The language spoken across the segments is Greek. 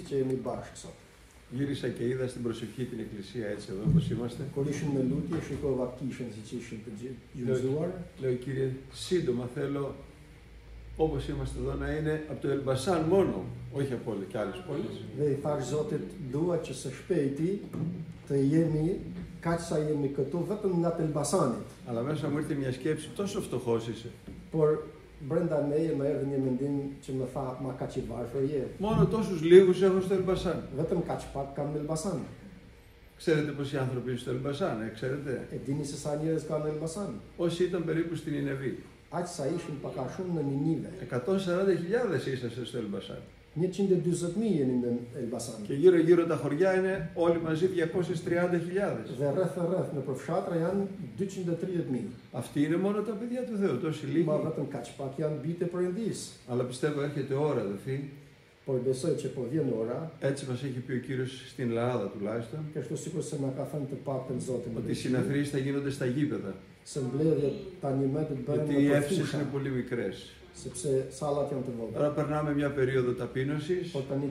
και εμείς μπάσκο. Γύρισα και είδα στην προσευχή την εκκλησία έτσι εδώ όπως είμαστε. Κορίσουν με λούτια, σηκώβα κίσhen ζητήσουν γιουζούαρ. Λέω Κύριε, σύντομα θέλω όπως είμαστε εδώ να είναι από το Ελμπασάν μόνο, όχι από όλες και άλλες πόλεις. Dhe i thash Zotit, dua që së shpejti të jemi kaq sa jemi këtu vetëm nga Elbasanit. Αλλά μέσα μου ήρθε μια σκέψη, τόσο φτωχός είσαι. Por brenda meje më erdhi një mendim që më tha, ma kaq i varfër je. Μόνο τόσους λίγους έχω στο Ελμπασάν. Vetëm kaq pak kam në Elbasan. Ξέρετε πόσοι άνθρωποι είναι στο Ελμπασάν, ξέρετε. E dini se sa njerëz kanë në Elbasan? Όσοι ήταν περίπου στην Νινεβή. Aq sa ishin pak a shumë në Ninive. 140.000 είσαστε στο Ελμπασάν. 120.000 jeni në Elbasan. Και γύρω-γύρω τα χωριά είναι όλοι μαζί 230.000. Dhe rreth në përfshatra janë 230.000. Αυτοί είναι μόνο τα παιδιά του Θεού, τόσοι λίγοι. Ma vetëm kaq pak janë bitë Perëndis. Αλλά πιστεύω έρχεται ώρα, αδελφοί. Por besoj që po vjen ora. Έτσι μας έχει πει ο Κύριος στην Ελλάδα τουλάχιστον. Και ashtu sikur se na ka thënë të paktën Zoti. Ότι οι συναθρίες θα γίνονται στα γήπεδα. Se mbledhjet tani më të bëhen Γιατί οι αίθουσες είναι πολύ μικρές. Sepse sallat janë të vogla. Τώρα περνάμε μια περίοδο ταπείνωσης. Po tani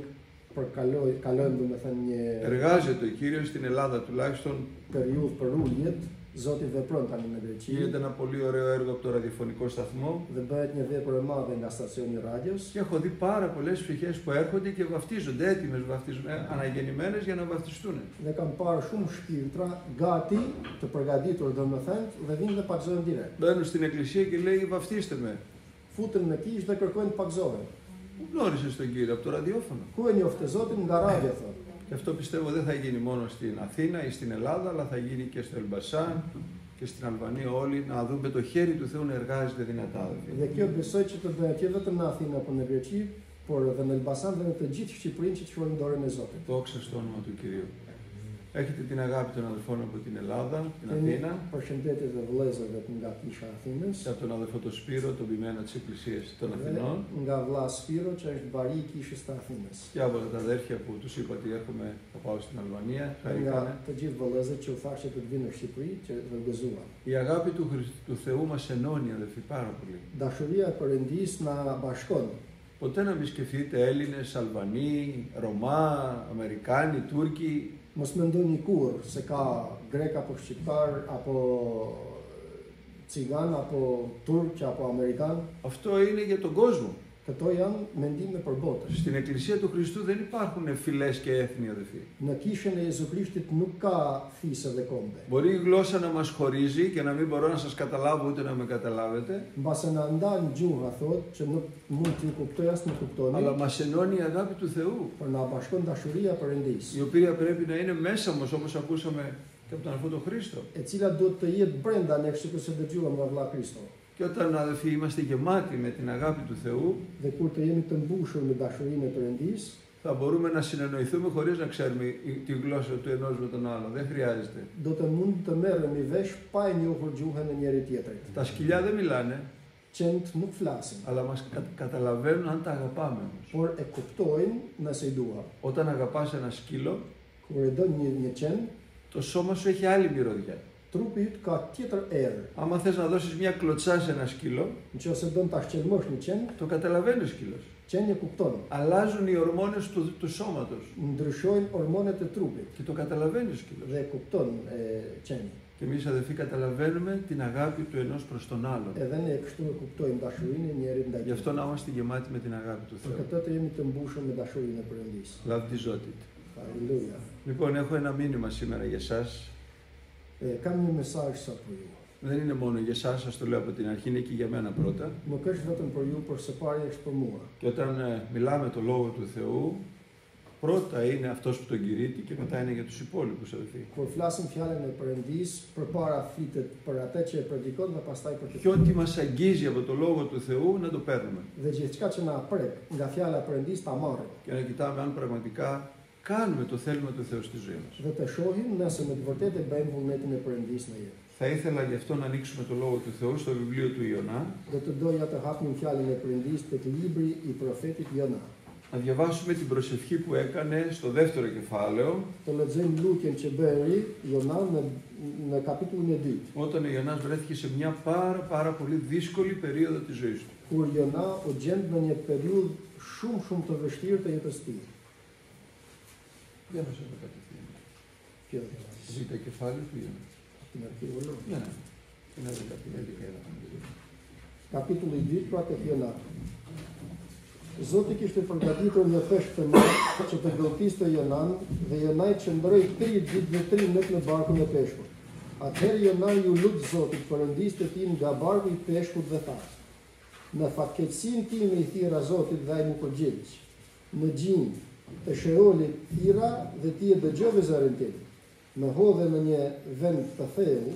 kalojmë domethënë një Εργάζεται ο Κύριος στην Ελλάδα τουλάχιστον. periudhë për uljet. Zoti vepron tani në Greqi. Γίνεται ένα πολύ ωραίο έργο από το ραδιοφωνικό σταθμό. Dhe bëhet një vepër e madhe nga stacioni radios. Και έχω δει πάρα πολλές ψυχές που έρχονται και βαφτίζονται, έτοιμες, αναγεννημένες για να βαφτιστούν. Dhe kam parë shumë shpirtra gati të përgatitur domethënë dhe vinë dhe pagzohen direkt. Μπαίνουν στην εκκλησία και λέει βαφτίστε με. Futen në kish dhe kërkojnë të pagzohen. Πού γνώρισες τον Κύριο, από το ραδιόφωνο. Ku e njofte Zotin nga radio thotë. Και αυτό πιστεύω δεν θα γίνει μόνο στην Αθήνα ή στην Ελλάδα, αλλά θα γίνει και στο Ελμπασάν και στην Αλβανία όλοι να δούμε το χέρι του Θεού να εργάζεται δυνατά. Dhe kjo besoj që të bëhet jo vetëm në Athinë apo në Greqi, por edhe në Elbasan dhe në të gjithë Shqipërinë që quajnë dorën e Zotit. Δόξα στο όνομα του Κυρίου. Έχετε την αγάπη των αδελφών από την Ελλάδα, την Αθήνα. Përshëndetje dhe vëllezërve nga kisha Athinës. Και από τον αδελφό τον Σπύρο, τον ποιμένα της Εκκλησίας των Αθηνών. Nga vlla Spiro që është bari i kishës të Athinës. Και από τα αδέρφια που τους είπα ότι έρχομαι, θα πάω στην Αλβανία. Nga të gjithë vëllezërit që u thashë të vinë në Shqipëri, që vërgëzuan. Η αγάπη του Θεού μας ενώνει, αδελφοί, πάρα πολύ. Dashuria e Perëndis na bashkon. Ποτέ να μην σκεφτείτε Έλληνες, Αλβανοί, Ρωμά, Αμερικάνοι, Τούρκοι. Mos mendoni kur se ka grek apo shqiptar apo cigan apo turq apo amerikan. Αυτό είναι για τον κόσμο. Këto janë mendime për botën. Στην Εκκλησία του Χριστού δεν υπάρχουν φυλές και έθνη, αδελφοί. Në kishën e Jezu Krishtit nuk ka fisë dhe kombe. Μπορεί η γλώσσα να μας χωρίζει και να μην μπορώ να σας καταλάβω ούτε να με καταλάβετε. Mbase na ndan gjuha thotë që nuk mund t'ju kuptoj as nuk kuptoni. Αλλά μας ενώνει η αγάπη του Θεού. Por na bashkon dashuria Perëndis. Η οποία πρέπει να είναι μέσα μας όπως ακούσαμε και από τον αδελφό τον Χρήστο. E cila duhet të jetë brenda ne, kështu që dëgjuam nga vlla Kristo. Και όταν, αδελφοί, είμαστε γεμάτοι με την αγάπη του Θεού, Dhe kur të jemi të mbushur me dashurinë e Perëndis, θα μπορούμε να συνεννοηθούμε χωρίς να ξέρουμε τη γλώσσα του ενός με τον άλλο. Δεν χρειάζεται. do të mund të merremi vesh pa e njohur gjuhën e njëri tjetrit. Τα σκυλιά δεν μιλάνε, Qent nuk flasin, αλλά μας καταλαβαίνουν αν τα αγαπάμε όμως. por e kuptojnë nëse i dua. Όταν αγαπάς ένα σκύλο, Kur e don një qen, το σώμα σου έχει άλλη μυρωδιά. trupi yt ka tjetër erë. Άμα θες να δώσεις μια κλωτσά σε ένα σκύλο, Nëse don ta shqelmosh një qen, το καταλαβαίνει ο σκύλος. qeni e kupton. Αλλάζουν οι ορμόνες του σώματος Ndryshojnë hormonet e trupit και το καταλαβαίνει ο σκύλος. dhe e kupton qeni. Και εμείς, αδελφοί, καταλαβαίνουμε την αγάπη του ενός προς τον άλλον. Edhe ne kështu e kuptojmë dashurinë e njërit ndaj Γι' tjetrit. αυτό να είμαστε γεμάτοι με την αγάπη του Për Θεού. këtë të jemi të mbushur me dashurinë e Perëndis. Λαβδιζότητη. Halleluja. Λοιπόν, έχω ένα μήνυμα σήμερα για εσάς. Kam një mesazh sot për ju. Δεν είναι μόνο για εσάς, σας το λέω από την αρχή, είναι και για μένα πρώτα. Nuk është vetëm për ju, por së pari është për mua. Και όταν μιλάμε το Λόγο του Θεού, πρώτα είναι αυτός που τον κηρύττει και μετά είναι για τους υπόλοιπους, αδελφοί. Kur flasim fjalën e Perëndis, përpara flitet për atë që e predikon dhe pastaj për të Και ό,τι μας αγγίζει από το Λόγο του Θεού να το παίρνουμε. Dhe gjithçka që na prek nga fjala e Perëndis ta marrim. Και να κοιτάμε αν πραγματικά κάνουμε το θέλημα του Θεού στη ζωή μας. Dhe të shohim nëse me të vërtetë e bëjmë vullnetin e Perëndis në jetë. Θα ήθελα γι' αυτό να ανοίξουμε το Λόγο του Θεού στο βιβλίο του Ιωνά. Dhe të doja të hapim fjalën e Perëndis tek libri i profetit Jona. Να διαβάσουμε την προσευχή που έκανε στο δεύτερο κεφάλαιο. Të lexojmë lutjen që bëri Jona në kapitullin e 2. Όταν ο Ιωνάς βρέθηκε σε μια πάρα πολύ δύσκολη περίοδο της ζωής του. Kur Jona u gjend në një periudhë shumë të vështirë të jetës së tij. Για να σας το κατευθύνω. Ποιο διαβάζεις? Β' κεφάλαιο του Ιωάννη. Την αρχή όλο. Ναι, ναι. Είναι 11 είδαμε. Kapitulli 2, pratet Jona. Zoti kishte përgatitur një peshk të madh që të gëlltiste Jonan dhe Jonai qëndroi 3 ditë dhe 3 natë në barkun e peshkut. Atëherë Jonai ju lut Zotit Perëndisë të tij nga barku i peshkut dhe tha: Në fatkeqësinë time i thira Zotit dhe ai më përgjigj. Në gjinj të Sheolit thira dhe ti e dëgjove zërin tim. Në hodhe në një vend të thellë,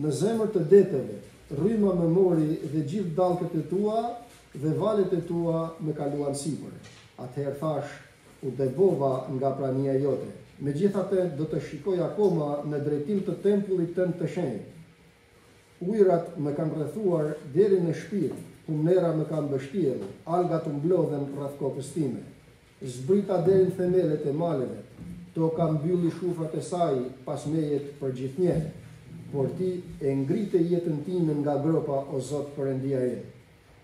në zemër të deteve, rryma më mori dhe gjithë dallkët e tua dhe valet e tua më kaluan sipër. Atëherë thash, u debova nga prania jote. Megjithatë do të shikoj akoma në drejtim të tempullit tënd të shenjtë. Ujërat më kanë rrethuar deri në shpirt, humnera më kanë mbështjellur, algat u mblodhen rreth kokës time. Zbrita deri në themelet e maleve, toka mbylli shufrat e saj pas mejet për gjithnjë. Por ti e ngrite jetën time nga gropa, o Zot Perëndia jem.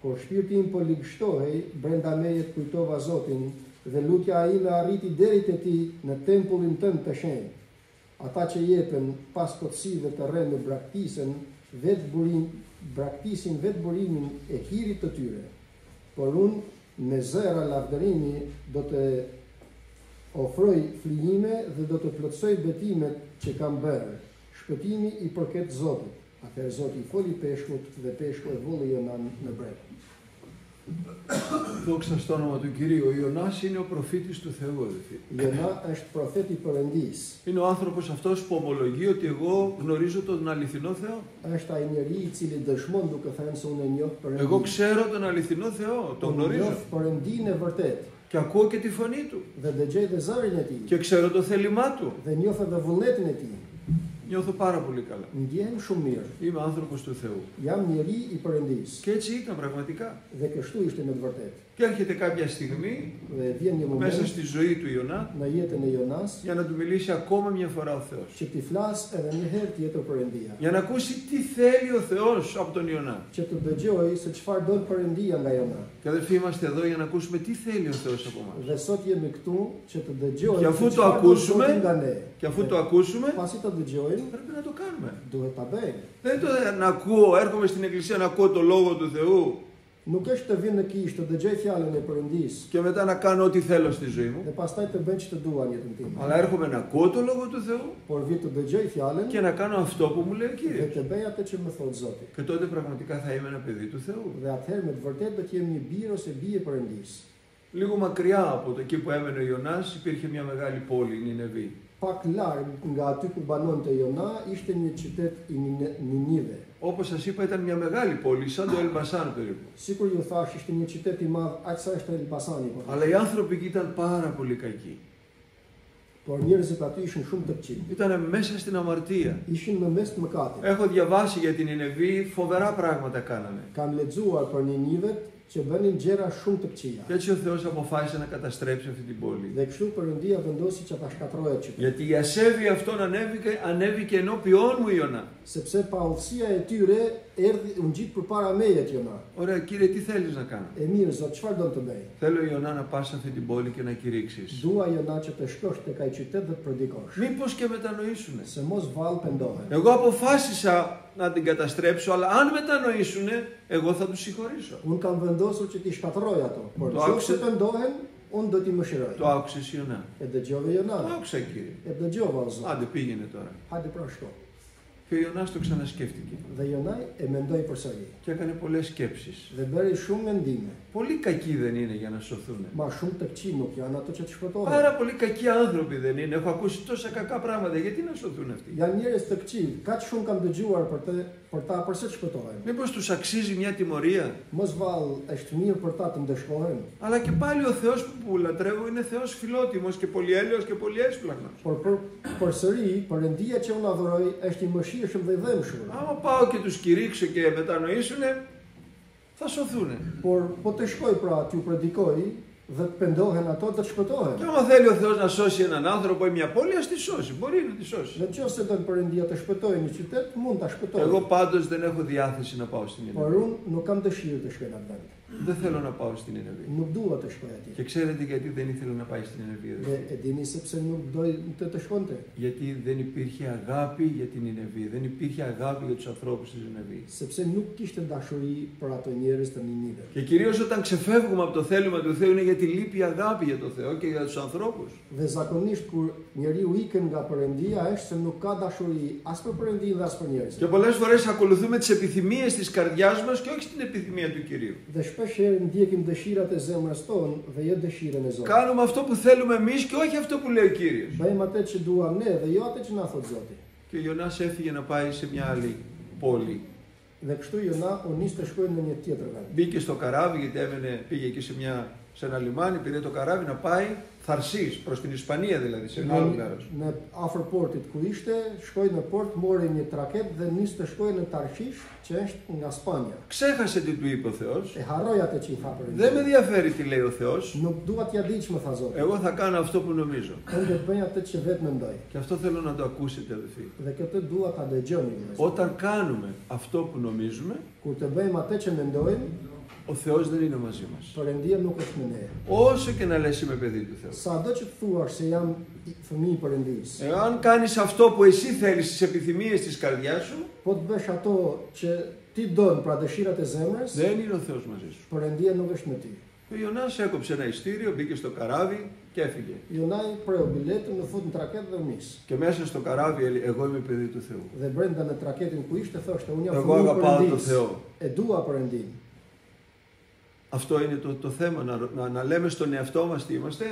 Kur shpirti im po ligështohej, brenda meje të kujtova Zotin dhe lutja ime arriti deri te ti në tempullin tënd të shenjtë. Ata që jepen pas kotësive të rreme braktisin vetë burimin e hirit të tyre. Por unë me zëra lavdërimi do të ofroj flijime dhe do të plotësoj betimet që kam bërë. Shpëtimi i përket Zotit. Atëherë Zoti i foli peshkut dhe peshku e volli Jonan në breg. Δόξα στο όνομα του Κυρίου. Ο Ιωνάς είναι ο προφήτης του Θεού, αδελφοί. Jona është profeti Perëndis. Είναι ο άνθρωπος αυτός που ομολογεί ότι εγώ γνωρίζω τον αληθινό Θεό. Është ai njeri i cili dëshmon duke thënë se unë e njoh Perëndin. Εγώ ξέρω τον αληθινό Θεό, τον γνωρίζω. Njoh Perëndin e vërtet. Και ακούω και τη φωνή του. Dhe dëgjoj dhe zërin e tij. Και ξέρω το θέλημά του. Dhe njoh edhe vullnetin e tij. Νιώθω πάρα πολύ καλά. Ndjehem shumë mirë. Είμαι άνθρωπος του Θεού. Jam njeri i Perëndis. Και έτσι ήταν πραγματικά. Dhe kështu ishte në të vërtetë. Και έρχεται κάποια στιγμή Dhe vjen një moment μέσα στη ζωή του Ιωνά në jetën e Jonas για να του μιλήσει ακόμα μια φορά ο Θεός. që ti flas edhe një herë tjetër Perëndia. Για να ακούσει τι θέλει ο Θεός από τον Ιωνά. Që të dëgjoj se çfarë don Perëndia nga Jona. Και αδελφοί, είμαστε εδώ για να ακούσουμε τι θέλει ο Θεός από εμάς. Dhe sot jemi këtu që të dëgjojmë. Και αφού το ακούσουμε, pasi të dëgjojmë, πρέπει να το κάνουμε. Duhet ta bëjmë. Δεν το να ακούω, έρχομαι στην εκκλησία να ακούω το λόγο του Θεού. Nuk është të vinë në kishë të dëgjoj fjalën e Perëndis. Και μετά να κάνω ό,τι θέλω στη ζωή μου. Dhe pastaj të bëj ç'të dua në jetën time. Αλλά έρχομαι να ακούω το λόγο του Θεού. Por vi të dëgjoj fjalën Και να κάνω αυτό που μου λέει ο dhe Κύριος. të bëj atë që më thot Zoti. Και τότε πραγματικά θα είμαι ένα παιδί του Θεού. Dhe atëherë me të vërtetë do të jem një bir ose bie e Perëndis. Λίγο μακριά από το εκεί που έμενε ο Ιωνάς υπήρχε μια μεγάλη πόλη, Νινεβή. Pak larg nga aty ku banonte Jona ishte një qytet i Ninive. Όπως σας είπα, ήταν μια μεγάλη πόλη, σαν το Ελμπασάν περίπου. Sikur ju thash, ishte një qytet i madh, aq sa është Elbasani. Αλλά οι άνθρωποι εκεί ήταν πάρα πολύ κακοί. Por njerëzit aty ishin shumë të këqij. Ήταν μέσα στην αμαρτία. Ishin në mes të mëkatit. Έχω διαβάσει για την Νινεβή, φοβερά πράγματα κάνανε. Kam lexuar për Ninivet që bënin gjëra shumë të këqija. Και έτσι ο Θεός αποφάσισε να καταστρέψει αυτή την πόλη. Dhe kështu Perëndia vendosi që ta shkatërrojë qytetin. Γιατί η ασέβεια αυτών ανέβηκε ενώπιόν μου Ιωνά. Sepse pa udhësia e tyre erdhi u ngjit përpara meje Jona. Ωραία, Κύριε, τι θέλεις να κάνω? Mirë Zot, çfarë do të bëj? Θέλω Ιωνά να πας σε αυτή την πόλη και να κηρύξεις. Dua Jona që të shkosh tek ai qytet dhe të predikosh. Μήπως και μετανοήσουνε. Se mos vallë pendohen. Εγώ αποφάσισα να την καταστρέψω, αλλά αν μετανοήσουνε, εγώ θα τους συγχωρήσω. Unë kam vendosur që ti shkatërroj ato, por nëse pendohen, unë do t'i mëshiroj. Το άκουσες Ιωνά? E dëgjove Jona. Το άκουσα, Κύριε. E dëgjova o Zot. Άντε, πήγαινε τώρα. Hajde pra shko. Και ο Ιωνάς το ξανασκέφτηκε. Dhe Jonai e mendoi përsëri. Και έκανε πολλές σκέψεις. Dhe bëri shumë mendime. Πολύ κακοί δεν είναι για να σωθούν. Ma shumë të këqij nuk janë ato që të shpëtohen. Πάρα πολύ κακοί άνθρωποι δεν είναι. Έχω ακούσει τόσα κακά πράγματα. Γιατί να σωθούν αυτοί? Janë njerëz të këqij, kaq shumë kam dëgjuar për ta përse të shpëtohen. Μήπως τους αξίζει μια τιμωρία? Mos vall është mirë për ta të ndeshkohen. Αλλά και πάλι ο Θεός που λατρεύω είναι Θεός φιλότιμος και πολυέλεος και πολύ έσπλαχνος. Por përsëri, Perëndia që unë adhuroj është i mëshirshëm dhe i dhëmshëm. Άμα πάω και τους κηρύξω και μετανοήσουνε, θα σωθούνε. Por po të shkoj pra t'ju predikoj dhe të pendohen ato të shpëtohen. Και άμα θέλει ο Θεός να σώσει έναν άνθρωπο ή μια πόλη, ας τη σώσει. Μπορεί να τη σώσει. Dhe nëse don Perëndia të shpëtojë një qytet, mund ta shpëtojë. Εγώ πάντως δεν έχω διάθεση να πάω στην Por Νινεβή. unë nuk kam dëshirë të shkoj në atë vend. Δεν θέλω να πάω στην Νινεβή. Nuk dua të shkoj atje. Και ξέρετε γιατί δεν ήθελε να πάει στην Νινεβή? Dhe e dini sepse nuk doj të shkonte. Γιατί δεν υπήρχε αγάπη για την Νινεβή. Δεν υπήρχε αγάπη για τους ανθρώπους της Νινεβή. Sepse nuk kishte dashuri për ato njerëz të Ninive. Και κυρίως όταν ξεφεύγουμε από το θέλημα του Θεού είναι γιατί λείπει αγάπη για τον Θεό και για τους ανθρώπους. Dhe zakonisht kur njeriu ikën nga Perëndia është se nuk ka dashuri as për Perëndinë dhe as për njerëzit. Και πολλές φορές ακολουθούμε τις επιθυμίες της καρδιάς μας και όχι την επιθυμία του Κυρίου. Dhe shpesh herë ndjekim dëshirat e zemrës tonë dhe jo dëshirën e Zotit. Κάνουμε αυτό που θέλουμε εμείς και όχι αυτό που λέει ο Κύριος. Bëjmë atë që duam ne dhe jo atë që na thot Zoti. Και ο Ιωνάς έφυγε να πάει σε μια άλλη πόλη. Dhe kështu Jona u nis të shkojnë në një tjetër vend. Μπήκε στο καράβι, γιατί πήγε εκεί σε ένα λιμάνι, πήρε το καράβι να πάει Θαρσής, προς την Ισπανία δηλαδή, σε ένα άλλο μέρος. Në afër portit ku ishte, shkoi në port, mori një traket dhe nis të shkojë në Tarshish, që është nga Spanja. Ξέχασε τι του είπε ο Θεός. E harroi atë që i tha Perëndia. Δεν με ενδιαφέρει τι λέει ο Θεός. Nuk dua t'ja di ç'më tha Zoti. Εγώ θα κάνω αυτό που νομίζω. Unë do të bëj atë që vetë mendoj. Και αυτό θέλω να το ακούσετε, αδελφοί. Dhe këtë dua ta dëgjoni. Όταν κάνουμε αυτό που νομίζουμε, Kur të bëjmë atë që mendojmë, ο Θεός δεν είναι μαζί μας. Perëndia nuk është me ne. Όσο και να λες είμαι παιδί του Θεού. Sado që të thuash se jam fëmijë i Perëndisë. Εάν κάνεις αυτό που εσύ θέλεις, τις επιθυμίες της καρδιάς σου, Po të bësh ato që ti don, pra dëshirat e zemrës, δεν είναι ο Θεός μαζί σου. Perëndia nuk është me ty. Ο Ιωνάς έκοψε ένα ειστήριο, μπήκε στο καράβι και έφυγε. Jonai preu biletën, u fut në traket dhe u nis. Και μέσα στο καράβι έλεγε, εγώ είμαι παιδί του Θεού. Dhe brenda në traketin ku ishte thoshte unë jam Εγώ fëmijë i αγαπάω τον Perëndisë. Θεό. E dua Perëndinë. Αυτό είναι το θέμα, να λέμε στον εαυτό μας τι είμαστε.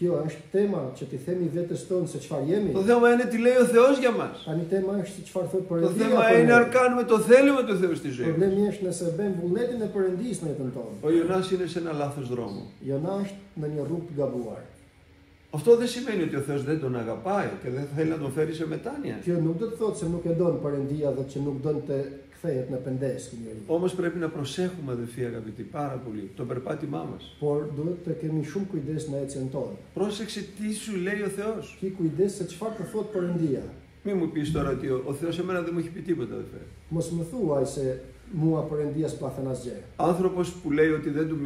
Kjo është tema që ti themi vetes tonë se çfarë jemi. Το θέμα είναι τι λέει ο Θεός για μας. Tani tema është se çfarë thot Το Perëndia. θέμα είναι αν κάνουμε το θέλημα του Θεού στη ζωή μας. Problemi është nëse bëjmë vullnetin e Perëndisë në jetën tonë. Ο Ιωνάς είναι σε ένα λάθος δρόμο. Jona është në një rrugë të gabuar. Αυτό δεν σημαίνει ότι ο Θεός δεν τον αγαπάει και δεν θέλει να τον φέρει σε μετάνοια. Kjo nuk do të thotë se nuk e don Perëndia dhe që nuk don të kthehet në pendes ky njeri. Όμως πρέπει να προσέχουμε, αδελφοί αγαπητοί, πάρα πολύ το περπάτημά μας. Por duhet të kemi shumë kujdes në ecjen tonë. Πρόσεξε τι σου λέει ο Θεός. Ki kujdes se çfarë të thotë Perëndia. Μην μου πεις τώρα ότι ο Θεός εμένα δεν μου έχει πει τίποτα, αδελφέ. Mos më thuaj se mua Perëndia s'pa thënë asgjë. Άνθρωπος που λέει ότι δεν του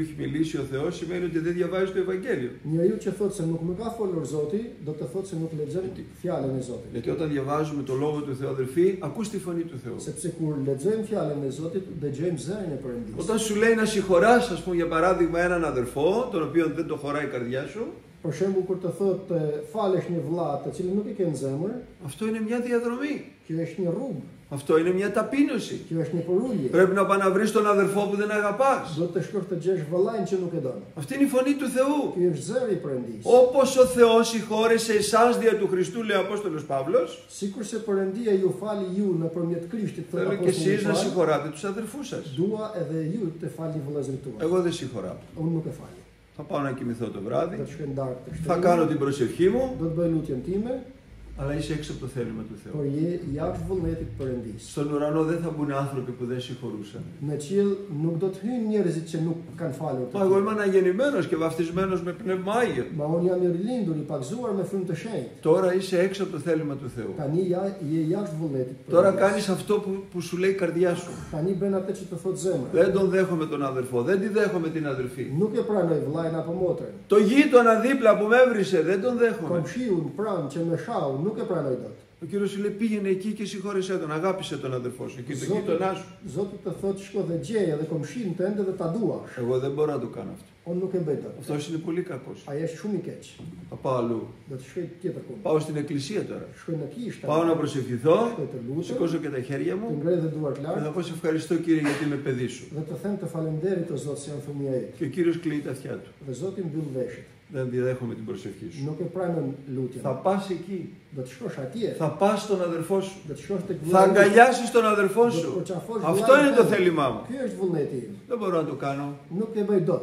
έχει μιλήσει ο Θεός σημαίνει ότι δεν διαβάζει το Ευαγγέλιο. Njeriu që thotë se nuk më ka folur Zoti, do të thotë se nuk lexon fjalën e Zotit. Γιατί όταν διαβάζουμε το λόγο του Θεού, αδελφοί, ακούς τη φωνή του Θεού. Sepse kur lexojmë fjalën e Zotit, dëgjojmë zërin e Perëndisë. Όταν σου λέει να συγχωράς, ας πούμε, για παράδειγμα, έναν αδερφό, τον οποίο δεν το χωράει η καρδιά σου, Për shembull kur të thotë falesh një vëlla të cilin nuk i ke në zemër, αυτό είναι μια διαδρομή. kjo është një rrugë, Αυτό είναι μια ταπείνωση. kjo është një porulje. Πρέπει να πας να βρεις τον αδερφό που δεν αγαπάς. Do të shkosh të gjesh vëllain që nuk e don. Αυτή είναι η φωνή του Θεού. Ky është zëri i Perëndisë. Όπως ο Θεός συγχώρεσε εσάς δια του Χριστού, λέει ο Απόστολος Παύλος, Sikurse Perëndia ju fali ju nëpërmjet Krishtit, thotë θέλω και εσείς να apostulli, συγχωράτε τους αδερφούς σας. dua edhe ju të falni vëllezërit tuaj. Εγώ δεν συγχωράω. Unë nuk e fal. Θα πάω να κοιμηθώ το Do βράδυ, të shkoj ndarë të θα shtëpi. κάνω την προσευχή μου, Do të bëj lutjen time, αλλά είσαι έξω από το θέλημα του Θεού. por je jashtë vullnetit të Perëndisë. Στον ουρανό δεν θα μπουν άνθρωποι που δεν συγχωρούσαν. Në qiell nuk do të hyjnë njerëzit që nuk kanë falur të Μα εγώ tjerë. είμαι αναγεννημένος και βαφτισμένος με πνεύμα Άγιο. Ma unë jam i rilindur, i pagzuar me frymë të shenjtë. Τώρα είσαι έξω από το θέλημα του Θεού. Tani je jashtë vullnetit të Τώρα Perëndisë. κάνεις αυτό που σου λέει η καρδιά σου. Tani bën atë që të thotë zemra. Δεν τον δέχομαι τον αδερφό, δεν τη δέχομαι την αδερφή. Nuk e pranoj vëllain apo motrën. Το γείτονα δίπλα που με έβρισε, δεν τον δέχομαι. Komshiun pranë që më shau, nuk e pranoj dot. Ο Κύριος σου λέει πήγαινε εκεί και συγχώρεσέ τον, αγάπησε τον αδερφό σου, εκεί τον γείτονά σου. Zoti të thotë shko dhe gjeje dhe komshin tënd dhe ta duash. Εγώ δεν μπορώ να το κάνω αυτό. Unë nuk e bëj dot. Αυτός είναι πολύ κακός. Ai është shumë i keq. Θα πάω αλλού. Do të shkoj tjetër kund. Πάω στην εκκλησία τώρα. Shkoj në kishë. Πάω να προσευχηθώ, Shkoj të lutem, σηκώσω και τα χέρια të μου ngrej dhe duart και lart θα πω σε ευχαριστώ Κύριε γιατί είμαι παιδί σου. dhe të them të falenderit të Zotit se janë fëmija e Και ο Κύριος κλείνει τα αυτιά του. Dhe Zoti mbyll veshët. Δεν διδέχομαι την προσευχή σου. Nuk e pranon lutjen. Θα πας εκεί. Do të shkosh atje. Θα πας στον αδερφό σου. Do të shkosh tek Θα αγκαλιάσεις τον αδερφό Do të σου. përqafosh Αυτό vëllain είναι το tënd. θέλημά μου. Ky është vullneti im. Δεν μπορώ να το κάνω. Nuk e bëj dot.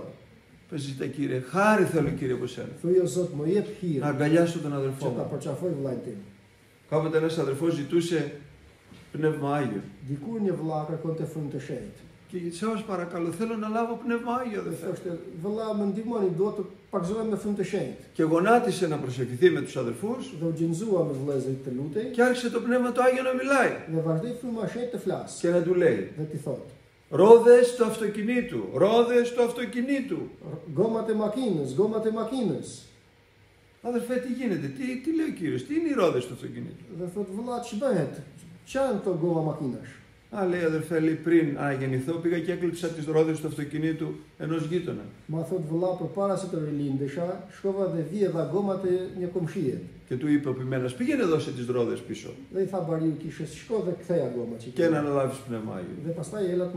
Πες ζητά Κύριε, χάρη θέλω Κύριε από σένα. Thuaj o Zot, më jep Να hir αγκαλιάσω τον αδερφό që ta μου. përqafoj vëllain tim. Κάποτε ένας αδερφός ζητούσε πνεύμα Άγιο. Dikur një vëlla kërkonte frymë të shenjtë. Και σας παρακαλώ, θέλω να λάβω πνεύμα Άγιο, Dhe αδερφέ. thoshte, vëlla më ndihmoni, dua të pagzohem me frymë të shenjtë. Και γονάτισε να προσευχηθεί με τους αδερφούς Dhe u gjinxua me vëllezërit të lutej και άρχισε το πνεύμα του Άγιο να μιλάει dhe vazhdoi fryma e shenjtë të flas και να του λέει dhe t'i thotë: Ρόδες του αυτοκινήτου, ρόδες του αυτοκινήτου. Γκόματε μακίνες, γκόματε μακίνες. Αδερφέ, τι γίνεται, τι λέει ο Κύριος, τι είναι οι ρόδες του αυτοκινήτου. Dhe thot vëlla ç'bëhet? Ç'janë këto goma makinash? Λέει αδερφέ, λέει, πριν αναγεννηθώ πήγα και έκλειψα τις ρόδες του αυτοκινήτου ενός γείτονα. Ma thot vëlla përpara se të rilindesha, shkova dhe vjedha gomat e një komshie. Και του είπε ο ποιμένας, πήγαινε δώσε τις ρόδες πίσω Dhe i tha bariu kishës, shko dhe ktheja gomat që και να αναλάβεις Πνεύμα Άγιο. Dhe pastaj ela të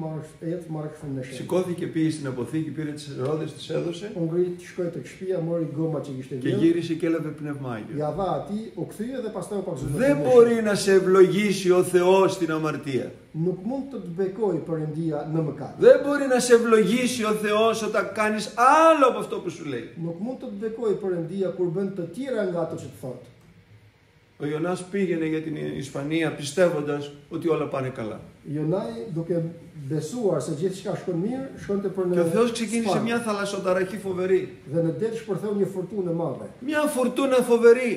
marrë kështu në shenjë. Σηκώθηκε, πήγε στην αποθήκη, πήρε τις ρόδες, τις έδωσε U ngrit, shkoi tek shtëpia, mori gomat që kishte και vjedhur. γύρισε και έλαβε Πνεύμα Άγιο. Ja dha atij, u kthye dhe pastaj u paktësuar. Δεν μπορεί να σε ευλογήσει ο Θεός στην αμαρτία. Nuk mund të të bekoj Perëndia në mëkat. Δεν μπορεί να σε ευλογήσει ο Θεός όταν κάνεις άλλο από αυτό που σου λέει. Nuk mund të të bekoj Perëndia kur bën të tjera nga ato që të thotë. Ο Ιωνάς πήγαινε για την Ισπανία πιστεύοντας ότι όλα πάνε καλά. Jonai, duke besuar se gjithçka shkon mirë, shkonte për në Και ο Θεός ξεκίνησε Spanjë. μια θαλασσοταραχή φοβερή. Dhe në det shpërtheu një furtunë e madhe. Μια φουρτούνα φοβερή.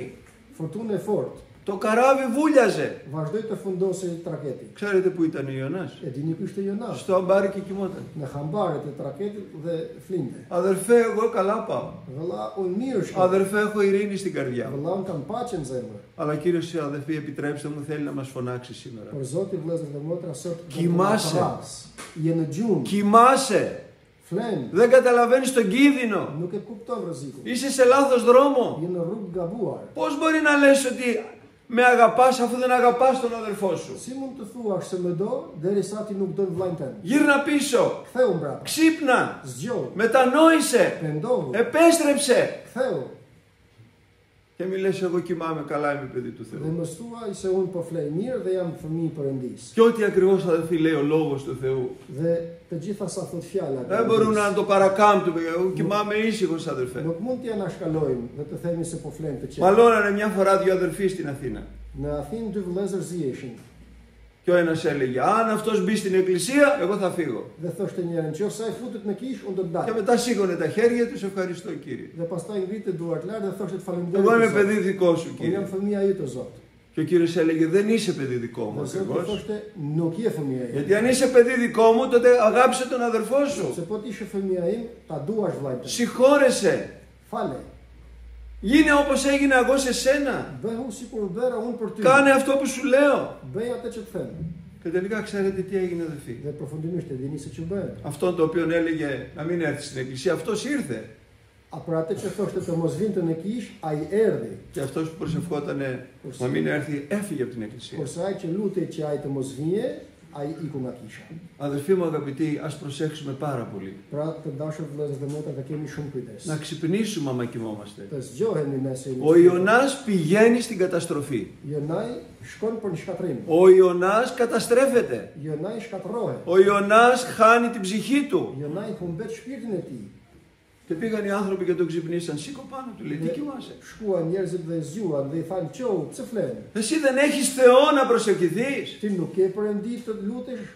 Furtunë e fortë. Το καράβι βούλιαζε. Vazhdoi të fundosej traketi. Ξέρετε που ήταν ο Ιωνάς? E dini ku ishte Jonas? Στο αμπάρι και κοιμόταν. Në hambaret e traketit dhe flinte. Αδερφέ, εγώ καλά πάω. Vëlla, unë mirë shkoj. Αδερφέ, έχω ειρήνη στην καρδιά μου. Vëlla, unë kam paqe në zemër. Αλλά Κύριος, αδερφοί, επιτρέψτε μου, θέλει να μας φωνάξει σήμερα. Por Zoti, vëllezër dhe motra, sot Κοιμάσαι. Je në gjumë, Κοιμάσαι. flen, Δεν καταλαβαίνεις τον κίνδυνο. nuk e kupton rrezikun. Είσαι σε λάθος δρόμο. Je në rrugë gabuar. Πώς μπορεί να λες ότι με αγαπάς αφού δεν αγαπάς τον αδερφό σου? Si mund të thuash se më do derisa ti nuk don vllajën tënd? Γύρνα πίσω. Ktheu mbrapa. Ξύπνα. Zgjohu. Μετανόησε. Pendohu. Επέστρεψε. Ktheu. Και μη λες, εγώ κοιμάμαι καλά, είμαι παιδί του Dhe Θεού. mos thuaj se unë po flej mirë dhe jam fëmijë i Perëndis. Και ό,τι ακριβώς, αδερφοί, λέει ο λόγος του Θεού. Dhe të gjitha sa thot fjala. e Δεν μπορούμε Perëndis, να το παρακάμπτουμε. Εγώ κοιμάμαι ήσυχος, αδερφέ. Nuk mund t'ja anashkalojmë dhe të themi se po flejmë të qetë. Μαλώνανε μια φορά δύο αδερφοί στην Αθήνα. Në Athinë dy vëllezër ziheshin Και ο ένας έλεγε, αν αυτός μπει στην εκκλησία, εγώ θα φύγω. dhe thoshte njërin, nëse ai futet në kish, unë do të Και dal. μετά σήκωνε τα χέρια τους, ευχαριστώ Κύριε. Dhe pastaj ngritte duart lart dhe thoshte të falenderoj. Εγώ είμαι Zot. παιδί δικό σου, Unë Κύριε. jam fëmia e yt, o Zot. Και ο Κύριος έλεγε, δεν είσαι παιδί δικό μου Dhe Zoti ακριβώς. thoshte, nuk je fëmia im. Γιατί αν είσαι παιδί δικό μου, τότε αγάπησε τον αδερφό Se σου. po të ishe fëmia im, ta duash vllajën tënd. Συγχώρεσαι. Fale. Γίνε όπως έγινε εγώ σε σένα. Bëhu sikur bëra unë për ty. Κάνε αυτό που σου λέω. Bëj atë që të them. Και τελικά ξέρετε τι έγινε, αδερφοί. Dhe përfundimisht e dini se që bëhet. Αυτόν το οποίο έλεγε να μην έρθει στην εκκλησία, αυτός ήρθε. Për atë që thoshte të mos vinte në kish, ai erdhi. Και αυτός που προσευχόταν να μην έρθει, έφυγε από την εκκλησία. Kurse ai që lutej që ai të mos vije, ai iku nga kisha. Αδερφοί μου αγαπητοί, ας προσέξουμε πάρα πολύ. Pra të dashur vëllezër dhe motra, të kemi shumë kujdes. Να ξυπνήσουμε άμα κοιμόμαστε. Të zgjohemi nëse Ο Ιωνάς πηγαίνει στην καταστροφή. Jonai shkon për një shkatrim. Ο Ιωνάς καταστρέφεται. Jonai shkatërrohet. Ο Ιωνάς χάνει την ψυχή του. Jonai humbet shpirtin e tij. Και πήγαν οι άνθρωποι και τον ξυπνήσαν. Σήκω πάνω του, λέει, τι κοιμάσαι? Shkuan njerëzit dhe zgjuan dhe i thanë, "Qou, pse flen? Εσύ δεν έχεις Θεό να προσευχηθείς? Ti nuk ke Perëndi të lutesh?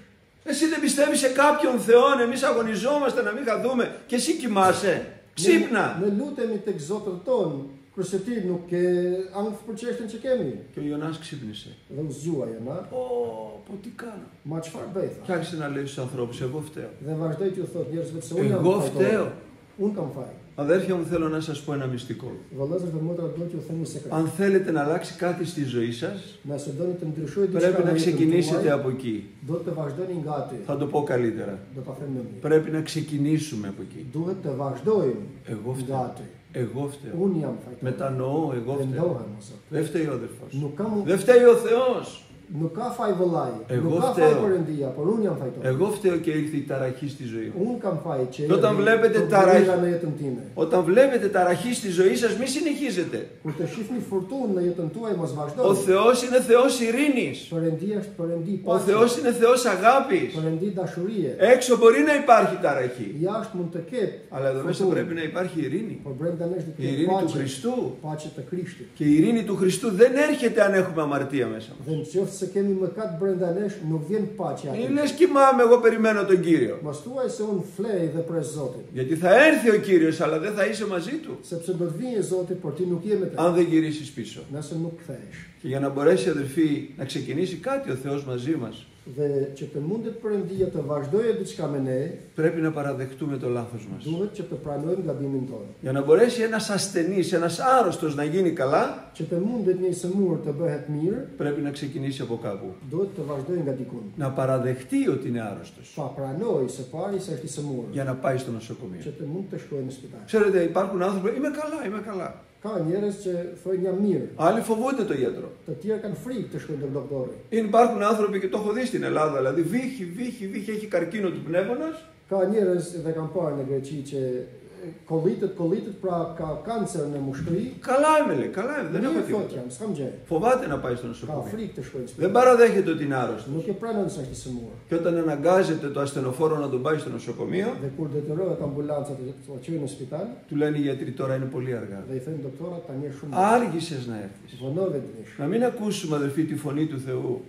Εσύ δεν πιστεύεις σε κάποιον Θεό? Εμείς αγωνιζόμαστε να μην χαθούμε και εσύ κοιμάσαι. Ξύπνα! Ne lutemi tek Zotët ton, kurse ti nuk ke ankth për çështën që kemi." Και ο Ιωνάς ξύπνησε. Dhe u zgjua Jona, Πω τι κάνω? "Ma çfarë bëj?" Και άρχισε να λέει στους ανθρώπους, εγώ φταίω. Dhe vazhdoi t'ju thotë njerëzve se unë jam Εγώ fajtor. φταίω. Unë kam faj. Αδέρφια μου, θέλω να σας πω ένα μυστικό. Vëllezër dhe motra, do t'ju them një sekret. Αν θέλετε να αλλάξει κάτι στη ζωή σας, Nëse doni të ndryshojë diçka πρέπει në να jetën ξεκινήσετε tuaj, από εκεί. do të vazhdoni nga aty. Θα το πω καλύτερα. Do ta them më mirë. Πρέπει να ξεκινήσουμε από εκεί. Duhet të vazhdojmë Εγώ nga φταίω. aty. Εγώ φταίω. Unë jam fajtor. Μετανοώ, εγώ φταίω. Vendohem o Zot. Δεν φταίει ο αδερφός. Nuk kam Δεν φταίει ο Θεός. Nuk ka faj vëllai, Εγώ nuk ka faj φταίω. Perëndia, por unë jam fajtor. Εγώ φταίω και ήρθε η ταραχή στη ζωή μου. Unë kam faj që Όταν erdhi βλέπετε problema ταραχή, në jetën time. όταν βλέπετε ταραχή στη ζωή σας, μη συνεχίζετε. Kur të shihni furtunë në jetën tuaj, mos Ο vazhdoni. Θεός είναι Θεός ειρήνης. Perëndia është Perëndi Ο paqe, Θεός είναι Θεός αγάπης. Perëndi dashurie. Έξω μπορεί να υπάρχει ταραχή. Jashtë mund të ketë, Αλλά εδώ μέσα furtunë, πρέπει να υπάρχει ειρήνη. por brenda nesh do të Η ketë ειρήνη του paqe, Χριστού. paqe të Krishtit. Και η ειρήνη του Χριστού δεν έρχεται αν έχουμε αμαρτία μέσα μας. Dhe nëse kemi mëkat brenda nesh, nuk vjen paqja. Μην λες κοιμάμαι, εγώ περιμένω τον Κύριο. Mos thuaj se unë flej dhe pres Zotin, Γιατί θα έρθει ο Κύριος, αλλά δεν θα είσαι μαζί του. sepse do të vijë Zoti, por ti nuk je me të. Αν δεν γυρίσεις πίσω. Nëse nuk kthehesh. Και για να μπορέσει, αδερφοί, να ξεκινήσει κάτι ο Θεός μαζί μας, Dhe që të mundet Perëndia të vazhdojë diçka me ne, πρέπει να παραδεχτούμε το λάθος μας. duhet që të pranojmë gabimin tonë. Για να μπορέσει ένας ασθενής, ένας άρρωστος να γίνει καλά, Që të mundet një sëmur të bëhet mirë, πρέπει να ξεκινήσει από κάπου. duhet të vazhdojë nga dikun. Να παραδεχτεί ότι είναι άρρωστος Pa pranoj së pari se është i sëmur, για να πάει στο νοσοκομείο. që të mund të shkojë në spital. Ξέρετε, υπάρχουν άνθρωποι, είμαι καλά, είμαι καλά. Ka njerëz që thonë jam mirë, Άλλοι φοβούνται το γιατρό. të tjerë kanë frikë të shkojnë tek doktori. Υπάρχουν άνθρωποι και το έχω δει στην Ελλάδα, δηλαδή βύχει, έχει καρκίνο του πνεύμονας. Ka njerëz dhe kanë parë në Greqi që kollitet pra ka kancer në mushkëri. Καλά είμαι, λέει, καλά είμαι, δεν έχω Mirë thotë τίποτα. jam, s'kam gjë. Φοβάται να πάει στο Ka νοσοκομείο. frikë të shkojnë në Δεν spital. παραδέχεται ότι είναι άρρωστος. Nuk e pranon se është i sëmur. Και όταν αναγκάζεται το ασθενοφόρο να τον πάει στο νοσοκομείο, Dhe kur detyrohet ambulanca të çojë në spital, του λένε οι γιατροί τώρα είναι πολύ αργά. dhe i thënë doktorat tani është shumë. Άργησες να έρθεις. Vonove të vish. Να μην ακούσουμε, αδελφοί, τη φωνή του Θεού.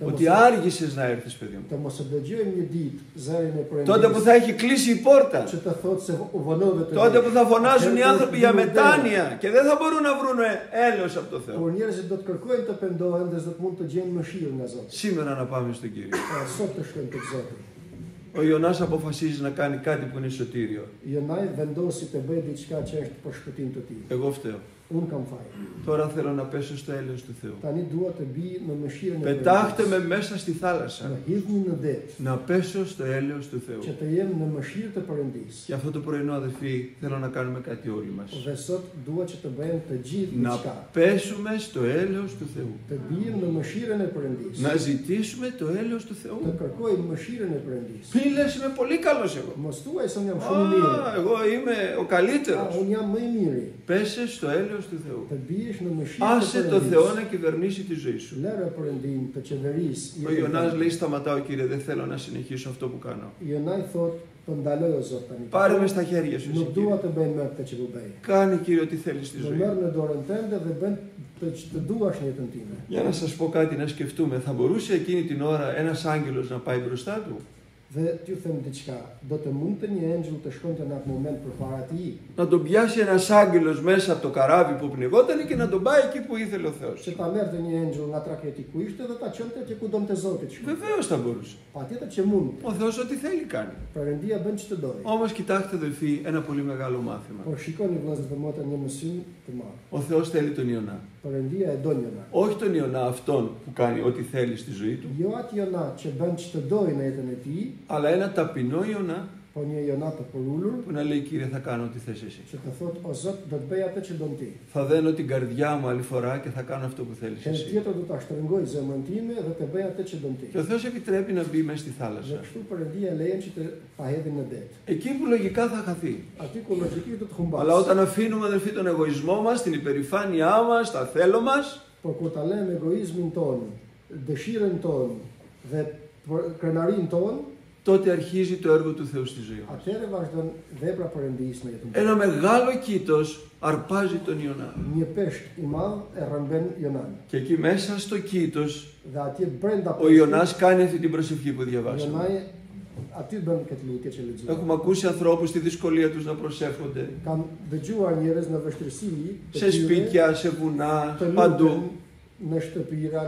Ότι άργησες να έρθεις, παιδί μου. Të mos e dëgjojmë një ditë zërin e Τότε που Perëndisë θα έχει κλείσει η πόρτα. që të thotë se u vonove të Τότε vish. που θα φωνάζουν οι Atëherë άνθρωποι do για të μετάνοια και δεν θα μπορούν να βρουν έλεος από το Θεό. Kur njerëzit do të kërkojnë të pendohen dhe s'do të mund të gjejnë mëshirë nga Zoti. Σήμερα να πάμε στον Κύριο. Pra sot të shkojnë tek Zoti. Ο Ιωνάς αποφασίζει να κάνει κάτι που είναι σωτήριο. Jonaj vendosi të bëjë diçka që është për shpëtim të tij. Εγώ φταίω. Unë kam faj. Τώρα θέλω να πέσω στο έλεος του Θεού. Tani dua të bi në mëshirën e Πετάχτε Perëndisë. με μέσα στη θάλασσα. Më hidhni në det, Να πέσω στο έλεος του Θεού. që të jem në mëshirë të Perëndisë. Και αυτό το πρωινό, αδελφοί, θέλω να κάνουμε κάτι όλοι μας. Dhe sot dua që të bëjmë të gjithë Να diçka. πέσουμε στο έλεος του Θεού. Të bijmë në mëshirën e Perëndisë. Να ζητήσουμε το έλεος του Të Θεού. kërkojmë mëshirën e Perëndisë. Μην λες είμαι πολύ καλός εγώ. Mos thuaj se unë jam shumë i mirë. Εγώ είμαι ο καλύτερος. Unë jam më i miri. Πέσε στο έλεος του Θεού. Të bihesh në mëshirën e Άσε το Θεό Perëndisë. να κυβερνήσει τη ζωή σου. Lëre Perëndin të qeverisë. Ο Ιωνάς λέει σταματάω κύριε, δεν θέλω να συνεχίσω αυτό που κάνω. Jonaj thot, po ndaloj o Zot tani. Πάρε με στα χέρια σου. εσύ, Nuk dua Κύριε. të bëj më këtë që po bëj. Κάνε Κύριε ό,τι θέλεις στη Do ζωή. merr në dorën tënde dhe bën të duash në jetën time. Για να σας πω κάτι να σκεφτούμε, θα μπορούσε εκείνη την ώρα ένας άγγελος να πάει μπροστά του. Dhe t'ju them diçka, do të mundte një engjëll të shkonte në atë moment përpara tij, Να τον πιάσει ένας άγγελος μέσα από το καράβι που πνιγόταν και να τον πάει εκεί που ήθελε ο Θεός. që ta merrte një engjëll nga traketi ku ishte dhe ta çonte atje ku donte Zoti të shkonte. Βεβαίως θα μπορούσε. Patjetër që mund. Ο Θεός ό,τι θέλει κάνει. Perëndia bën ç'të dojë. Όμως κοιτάξτε αδελφοί, ένα πολύ μεγάλο μάθημα. Por shikoni vëllezër dhe motra një mësim të madh. Ο Θεός θέλει τον Ιωνά. Perëndia e don Jona. Όχι τον Ιωνά αυτόν που κάνει ό,τι θέλει στη ζωή του, Jo atë Jona që bën ç'të dojë në jetën e tij, αλλά ένα ταπεινό Ιωνά po një Jona të porulur που να λέει Κύριε θα κάνω ό,τι θες εσύ. që të thotë o Zot do të bëj atë që don ti. Θα δένω την καρδιά μου άλλη φορά και θα κάνω αυτό που θέλεις Herë εσύ. tjetër do ta shtrëngoj zemrën time dhe të bëj atë që don ti. Και ο Θεός επιτρέπει να μπει μέσα στη Dhe θάλασσα. kështu Perëndia lejon që të ta hedhin në det. Εκεί που λογικά θα χαθεί. Aty ku logjikisht do të humbas. Αλλά όταν αφήνουμε αδελφοί τον εγωισμό μας, την υπερηφάνειά μας, τα θέλω μας, Por kur ta lëm egoizmin ton, dëshirën ton dhe krenarinë ton, τότε αρχίζει το έργο του Θεού στη ζωή μας. atëherë vazhdon vepra Perëndisë në jetën tonë. Ένα μεγάλο κήτος αρπάζει τον Ιωνά. Një peshk i madh e rrëmben Jonan. Και εκεί μέσα στο κήτος Dhe atje brenda ο Ιωνάς κάνει αυτή την προσευχή που διαβάσαμε. Jonai aty bën këtë lutje që lexuam. Έχουμε ακούσει ανθρώπους στη δυσκολία τους να προσεύχονται. Kam dëgjuar njerëz në vështirësi të Σε tyre σπίτια, σε βουνά, të παντού. luten në shtëpira,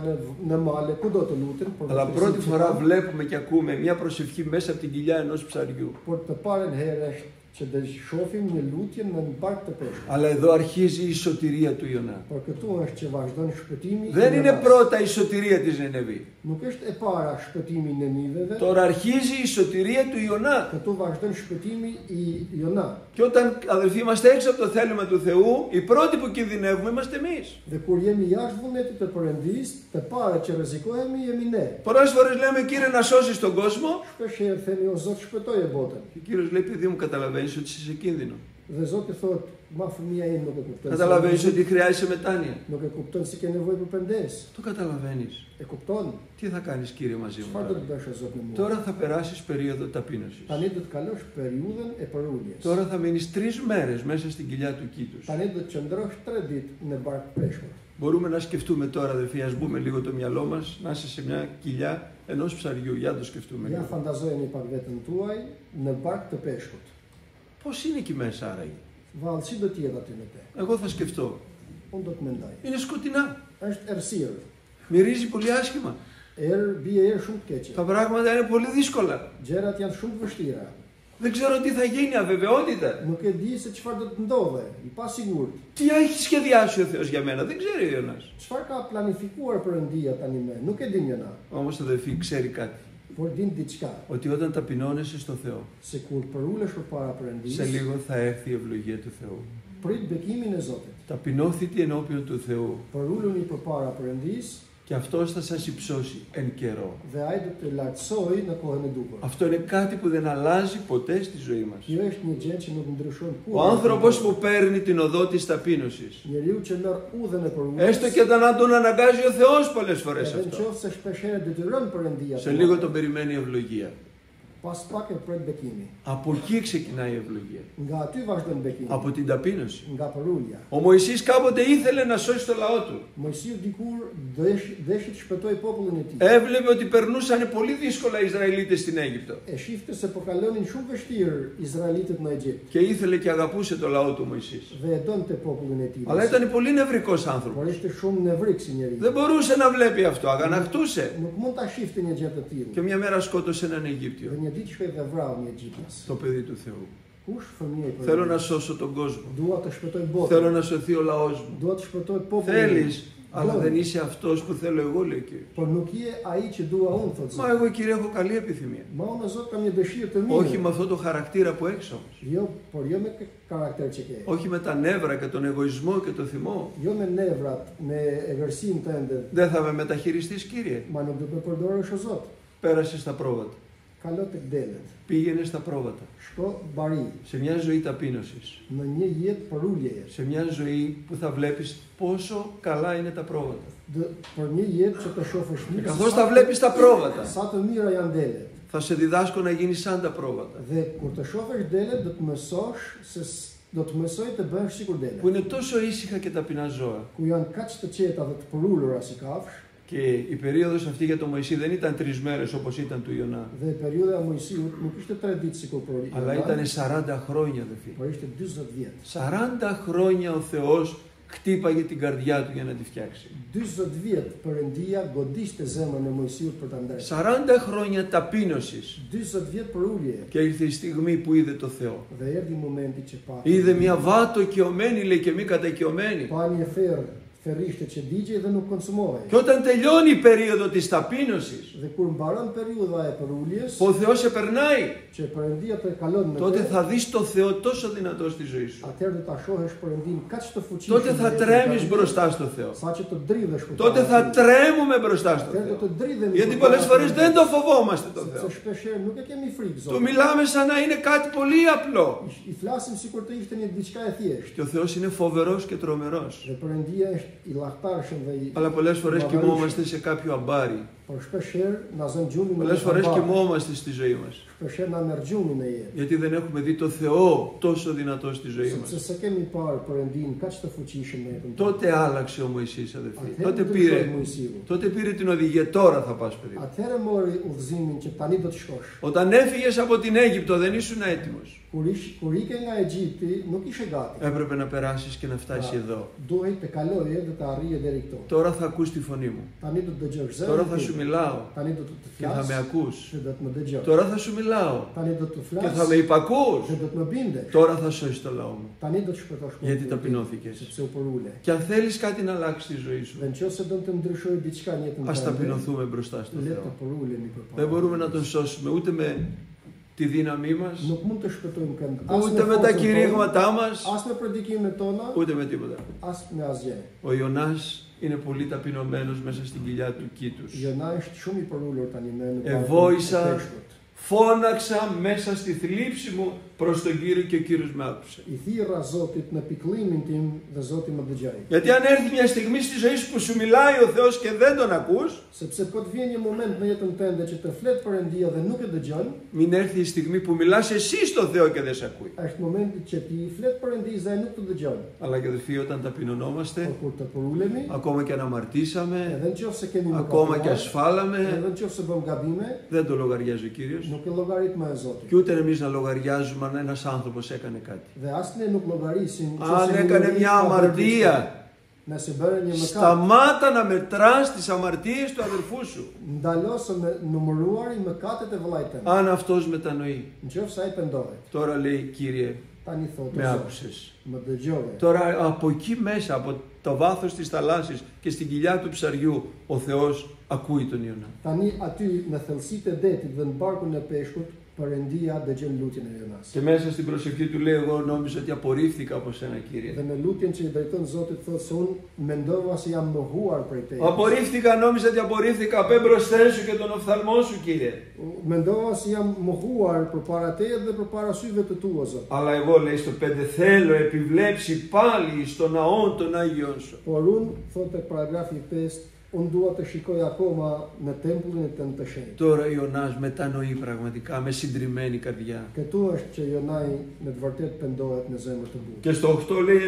në male, kudo të luten, por Αλλά vështirësi πρώτη që φορά kanë, βλέπουμε και ακούμε μια προσευχή μέσα από την κοιλιά ενός ψαριού. por të parën herë është që të shohim një lutje në bark të peshkut. Αλλά εδώ αρχίζει η σωτηρία του Ιωνά. Por këtu është që vazhdon shpëtimi. Δεν i είναι Jonás. πρώτα η σωτηρία της Νινεβή. Nuk është e para shpëtimi i Neniveve, Τώρα αρχίζει η σωτηρία του Ιωνά. këtu vazhdon shpëtimi i Jona. Και όταν αδελφοί είμαστε έξω από το θέλημα του Θεού, οι πρώτοι που κινδυνεύουμε είμαστε εμείς. Dhe kur jemi jashtë vullnetit të Perëndisë, të parë që rrezikohemi jemi ne. Πολλές φορές λέμε Κύριε να σώσεις τον κόσμο. Shpesh herë themi o Zot shpëtoje botën. Και ο Κύριος λέει παιδί μου καταλαβαίνεις ότι είσαι σε κίνδυνο. Dhe Zoti thotë, ma fëmia im nuk e kupton. Καταλαβαίνεις ότι χρειάζεσαι μετάνοια. Nuk e kupton si ke nevojë për pendes. Το καταλαβαίνεις. E kupton? Τι θα κάνεις Κύριε μαζί μου Çfarë do τώρα? të bësh o Zot në mua? Τώρα θα περάσεις περίοδο ταπείνωσης. Tani do të kalosh periudhën e përuljes. Τώρα θα μείνεις 3 μέρες μέσα στην κοιλιά του κήτους. Tani do të qëndrosh 3 ditë në bark peshkut. Μπορούμε να σκεφτούμε τώρα, αδελφοί, ας μπούμε λίγο το μυαλό μας, να είσαι σε μια κοιλιά ενός ψαριού. Για να το σκεφτούμε Ja λίγο. fantazojeni pak veten tuaj në bark të peshkut. Πώς είναι εκεί μέσα άραγε? Vallë, si do të jetë aty në te? Εγώ θα σκεφτώ. Unë do të mendoj. Είναι σκοτεινά. Është errësirë. Μυρίζει πολύ άσχημα. Bie shumë të keqe. Τα πράγματα είναι πολύ δύσκολα. Gjërat janë shumë të vështira. Δεν ξέρω τι θα γίνει, αβεβαιότητα. Nuk e di se çfarë do të ndodhe, i pasigurt. Τι έχει σχεδιάσει ο Θεός για μένα, δεν ξέρει ο Ιωνάς. Çfarë ka planifikuar Perëndia tani me? Nuk e din Jona, Όμως αδελφοί, ξέρει κάτι. por din diçka. Ότι όταν ταπεινώνεσαι στο Θεό, Se kur përulesh përpara σε Perëndisë, λίγο θα έρθει η ευλογία του Θεού. prit bekimin e Zotit. Ταπεινώθητη ενώπιον του Θεού Përuluni përpara Perëndisë και αυτός θα σας υψώσει εν καιρό. dhe ai do të lartësoj në kohën e duhur. Αυτό είναι κάτι που δεν αλλάζει ποτέ στη ζωή μας. Kjo është një gjë që nuk ndryshon Ο kurrë. άνθρωπος που παίρνει την οδό της ταπείνωσης, Njeriu që merr udhën e έστω përulës, και όταν τον αναγκάζει ο Θεός πολλές φορές edhe αυτό, nëse shpeshherë detyron Perëndia. σε λίγο τον περιμένει η ευλογία. Pas pak e pret bekimi. Από εκεί ξεκινάει η ευλογία. Nga aty vazhdon bekimi. Από την ταπείνωση. Nga përulja. Ο Μωυσής κάποτε ήθελε να σώσει το λαό του. Mojsiu dikur deshi të shpëtoi popullin e tij. Έβλεπε ότι περνούσαν πολύ δύσκολα οι Ισραηλίτες στην Αίγυπτο. E shifte se po kalonin shumë vështirë izraelitët në Egjipt Και ήθελε και αγαπούσε το λαό του Μωυσής. dhe e donte popullin e tij. Αλλά ήταν πολύ νευρικός άνθρωπος. Por ishte shumë nevrik si njeri. Δεν μπορούσε να βλέπει αυτό, αγανακτούσε. Nuk mund ta shifte një gjë të tillë. Και μια μέρα σκότωσε έναν Αιγύπτιο, Dhe një ditë shkoi dhe vrau një Egjiptas. το παιδί του Θεού. Kush fëmijë i Θέλω να Perëndisë? σώσω τον κόσμο. Dua të shpëtoj botën. Θέλω να σωθεί ο λαός μου. Dua të shpëtoj popullin. Θέλεις, αλλά Dua. δεν είσαι αυτός που θέλω εγώ, λέει ο Κύριος. Por nuk je ai që dua unë, thotë Μα Zoti. εγώ, Κύριε, έχω καλή επιθυμία. Ma unë Zot kam një dëshirë të mirë. Όχι με αυτό το χαρακτήρα που έχεις όμως. Jo, por jo me karakter që ke. Όχι με τα νεύρα και τον εγωισμό και το θυμό. Jo me nevrat, me egërsinë tënde. Δεν θα με μεταχειριστείς, Κύριε. Ma nuk do të përdorësh o Zot. Πέρασε στα πρόβατα. Kalo tek delet. Πήγαινε στα πρόβατα. Shko bari Σε μια ζωή ταπείνωσης. në një jetë përuljeje. Σε μια ζωή που θα βλέπεις πόσο καλά είναι τα πρόβατα. Për një jetë që të shohësh Και mirë. καθώς τα βλέπεις τα πρόβατα, Sa të mira janë delet. θα σε διδάσκω να γίνεις σαν τα πρόβατα. Dhe kur të shohësh delet, do të mësosh do të mësoj të bësh sikur delet. Που είναι τόσο ήσυχα και ταπεινά ζώα. Ku janë kaq të qeta dhe të përulura si kafsh. Και η περίοδος αυτή για τον Μωυσή δεν ήταν 3 μέρες όπως ήταν του Ιωνά. Dhe perioda e Mojsiut nuk ishte 3 ditë sikur për Αλλά Jonan, ήταν 40 χρόνια, αδελφοί. por ishte 40 vjet. 40 χρόνια ο Θεός χτύπαγε την καρδιά του για να τη φτιάξει. 40 vjet Perëndia godiste zemrën e Mojsiut për ta ndërtuar. 40 χρόνια ταπείνωσης. 40 vjet përulje. Και ήρθε η στιγμή που είδε το Θεό. Dhe erdhi momenti që pa. Είδε μια βάτο καιωμένη, λέει, και μη κατακαιωμένη. Pa një ferrishte që digjej dhe nuk konsumohej. Και όταν τελειώνει η περίοδο της ταπείνωσης, Dhe kur mbaron periudha e përuljes, που ο Θεός σε περνάει, që Perëndia të kalon me τότε të, θα δεις το Θεό τόσο δυνατό στη ζωή σου. atëherë do ta shohësh Perëndin kaq të fuqishëm. Τότε θα τρέμεις μπροστά στο Θεό. Saqë të dridhesh për. Τότε θα τρέμουμε μπροστά στο Atëherë do Θεό. të dridhemi. Γιατί πολλές φορές δεν το φοβόμαστε το Se Θεό. shpeshherë nuk e kemi frikë Του Zotit. μιλάμε σαν να είναι κάτι πολύ απλό. I flasim sikur të ishte një diçka e thjeshtë. Και ο Θεός είναι φοβερός και τρομερός. Dhe Perëndia është i llahtarshëm dhe i. Αλλά πολλές φορές κοιμόμαστε σε κάποιο αμπάρι. Por shpeshherë na zën gjumin. Πολλές φορές κοιμόμαστε στη ζωή μας. Shpeshherë na merr gjumi në jetë. Γιατί δεν έχουμε δει το Θεό τόσο δυνατό στη ζωή Sepse μας. se kemi parë Perëndin kaq të fuqishëm në jetën. Τότε άλλαξε ο Μωυσής, αδελφοί. Atëherë Τότε ndryshoi Mojsiu. πήρε την οδηγία. Τώρα θα πας, παιδί. Atëherë mori udhëzimin që tani do të shkosh. Όταν έφυγες από την Αίγυπτο δεν ήσουν έτοιμος. Kur ike nga Egjipti, nuk ishe gati. Έπρεπε να περάσεις και να φτάσεις εδώ. Duhej të kaloje dhe të arrije deri këtu. Τώρα θα ακούς τη φωνή μου. Tani do të dëgjosh zërin. Τώρα θα σου μιλάω Tani do të και θα με flas. ακούς. Dhe do të më dëgjosh. Τώρα θα σου μιλάω Tani do të και flas. θα με υπακούς. Dhe do të më bindesh. Τώρα θα σώσεις το λαό μου. Tani do të shpëtosh. Γιατί ταπεινώθηκες. Sepse u përule. Και αν θέλεις κάτι να αλλάξει στη ζωή σου, Dhe nëse do të ndryshoj diçka në jetën ας tënde, ταπεινωθούμε μπροστά στο le të Θεό. përulemi përpara. Δεν μπορούμε να τον σώσουμε ούτε με τη δύναμή μας, Nuk mund të shpëtojmë kënd. ούτε με τα κηρύγματά μας, as me predikimet tona, ούτε με τίποτα. as me asgjë. Ο Ιωνάς είναι πολύ ταπεινωμένος μέσα στην κοιλιά του κήτους. Jona është shumë i përulur tani në Vojsa. e peshkut. Φώναξα μέσα στη θλίψη μου προς τον Κύριο και ο Κύριος με άκουσε. I thirra Zotit në pikëllimin tim dhe Zoti më dëgjoi. Γιατί αν έρθει μια στιγμή στη ζωή σου που σου μιλάει ο Θεός και δεν τον ακούς, Sepse po të vjen një moment në jetën tënde që të flet Perëndia dhe nuk e dëgjon, μην έρθει η στιγμή που μιλάς εσύ στο Θεό και δεν σε ακούει. është momenti që ti flet Perëndisë dhe ai nuk të dëgjon. Αλλά και αδελφοί, όταν ταπεινωνόμαστε, Por kur të përulemi, ακόμα και αν αμαρτήσαμε, edhe nëse kemi ακόμα και mëkate, ασφάλαμε, edhe nëse bëm gabime, δεν το λογαριάζει ο Κύριος. nuk e llogarit më Zoti. Και ούτε εμείς να λογαριάζουμε αν ένας άνθρωπος έκανε κάτι. Dhe as ne nuk llogarisim Αν έκανε μια αμαρτία, Nëse bëre një mëkat, σταμάτα να μετράς τις αμαρτίες του αδελφού σου. ndalosë me numëruari mëkatet e vëllait tënd. Αν αυτός μετανοεί. Nëse ai pendohet, Τώρα λέει, Κύριε, tani thotë με Zoti, άκουσες. më dëgjove. Τώρα από εκεί μέσα, από το βάθος της θαλάσσης και στην κοιλιά του ψαριού, ο Θεός ακούει τον Ιωνά. Tani aty në thellësitë e detit dhe në barkun e peshkut, Perëndia dëgjon lutjen e Jonas. Και μέσα στην προσευχή του λέει, εγώ νόμιζα ότι απορρίφθηκα από σένα, Κύριε. Dhe në lutjen që i drejton Zotit thotë se unë mendova se jam mohuar prej teje. Απορρίφθηκα, νόμιζα ότι απορρίφθηκα απ' εμπροσθές σου και τον οφθαλμό σου, Κύριε. Mendova se jam mohuar përpara teje dhe përpara syve të tua, Zot. Αλλά εγώ, λέει στο 5, θέλω επιβλέψει πάλι στο ναό των Άγιων σου. Por unë, thotë paragrafi 5, unë dua të shikoj akoma në tempullin e tënd të shenjtë. Τώρα Ιωνάς μετανοεί πραγματικά με συντριμμένη καρδιά. Këtu është që Jonai në të vërtetë pendohet në zemër të bukur. Και στο 8 λέει,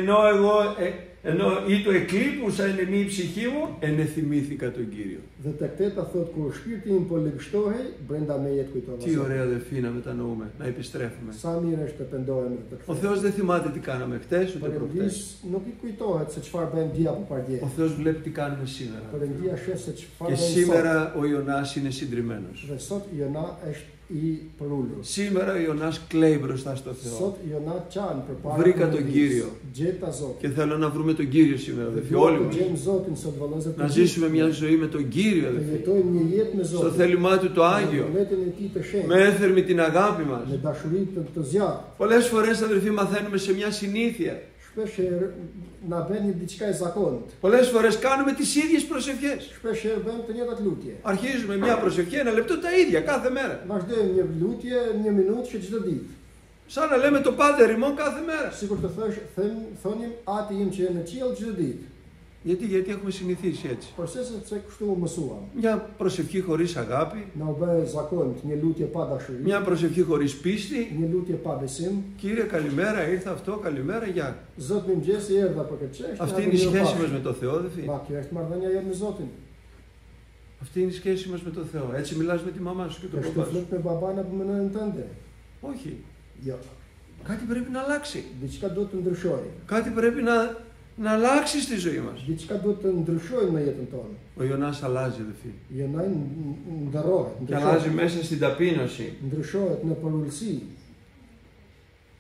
ενώ ή το εκλείπουσα είναι μη η ψυχή μου, ενεθυμήθηκα τον Κύριο. Dhe tek teta thotë kur shpirti im po lëgështohej, brenda meje të kujtova. Τι ωραία αδελφοί να μετανοούμε, να επιστρέφουμε. Sa mirë është të pendohemi dhe të Ο kthehemi. Θεός δεν θυμάται τι κάναμε χτες ούτε προχτές. Perëndis nuk i kujtohet se çfarë bëjmë dia apo pardje. Ο Θεός βλέπει τι κάνουμε σήμερα. Perëndia sheh se çfarë Και bëjmë sot. σήμερα ο Ιωνάς είναι συντριμμένος. Dhe sot Jona është i përulur. Σήμερα ο Ιωνάς κλαίει μπροστά στο Θεό. Sot Jona qan përpara. Βρήκα τον Κύριο. Gjeta Zotin. Και θέλω να βρούμε τον Κύριο σήμερα, αδελφοί, όλοι μας. Gjejmë Zotin sot vëllezër. Να ζήσουμε μια ζωή με τον Κύριο, Të αδελφοί. jetojmë një jetë me Στο Zotin. θέλημά Του το Άγιο. Me vetën e tij të shenjtë. Με έθερμη την αγάπη μας. Me dashuri të zjarrt. Πολλές φορές, αδελφοί, μαθαίνουμε σε μια συνήθεια. Shpesh herë na bën një diçka e zakontë. Πολλές φορές κάνουμε τις ίδιες προσευχές. Shpesh herë bëjmë të njëjtat lutje. Αρχίζουμε μια προσευχή, 1 λεπτό τα ίδια κάθε μέρα. Vazhdojmë një lutje, një minutë që çdo ditë. Σαν να λέμε το Πάτερ ημών κάθε μέρα. Sikur të thonim Ati im që në qiell çdo ditë. Γιατί έχουμε συνηθίσει έτσι. Përse sepse kështu u mësuam. Μια προσευχή χωρίς αγάπη, Na u bë zakont një lutje pa dashuri, μια προσευχή χωρίς πίστη. një lutje pa besim. Κύριε, καλημέρα, ήρθα αυτό, καλημέρα, γεια. Zot më mëngjesi erdha për këtë çështje. Αυτή είναι η σχέση μας με το Θεό, αδελφοί. Ma kjo është marrëdhënia jote me Zotin. Αυτή είναι η σχέση μας με το Θεό. Έτσι μιλάς με τη μαμά σου και τον Është παπά të σου. flet me baban apo me nënën tënde. Όχι. Jo. Κάτι πρέπει να αλλάξει. Diçka duhet të ndryshojë. Κάτι πρέπει να αλλάξει στη ζωή μας. Diçka duhet të ndryshojë në jetën tonë. Ο Ιωνάς αλλάζει, αδελφοί. Jonai ndërrohet, Και αλλάζει μέσα στην ταπείνωση. ndryshohet në përulësi.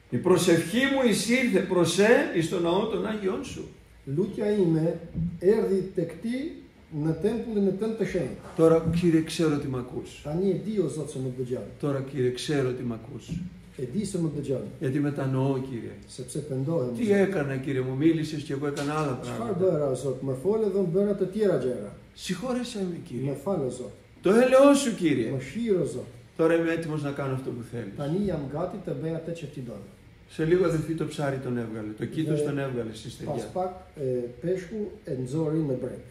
Η προσευχή μου εισήλθε προσέ εις τον ναό των Άγιων σου. Lutja ime erdhi tek ti në tempullin e tënd të shenjtë. Τώρα, Κύριε, ξέρω ότι μ' ακούς. Tani e di o Zot se më dëgjon. Τώρα, Κύριε, ξέρω ότι μ' ακούς. E di se më dëgjon, Γιατί μετανοώ, Κύριε. sepse pendohem. Τι έκανα, Κύριε, μου μίλησες και εγώ έκανα άλλα Çfarë πράγματα. bëra o Zot? Më folë dhe më bëra të tjera gjëra. Συγχώρεσέ με, Κύριε. Më fal o Zot. Το έλεος σου, Κύριε. Më shiro o Zot. Τώρα είμαι έτοιμος να κάνω αυτό που θέλεις. Tani jam gati të bëj atë që ti don. Σε λίγο, αδελφοί, το ψάρι τον έβγαλε. Το κήτος τον έβγαλε στη Pas στεριά. pak peshku e nxori në breg.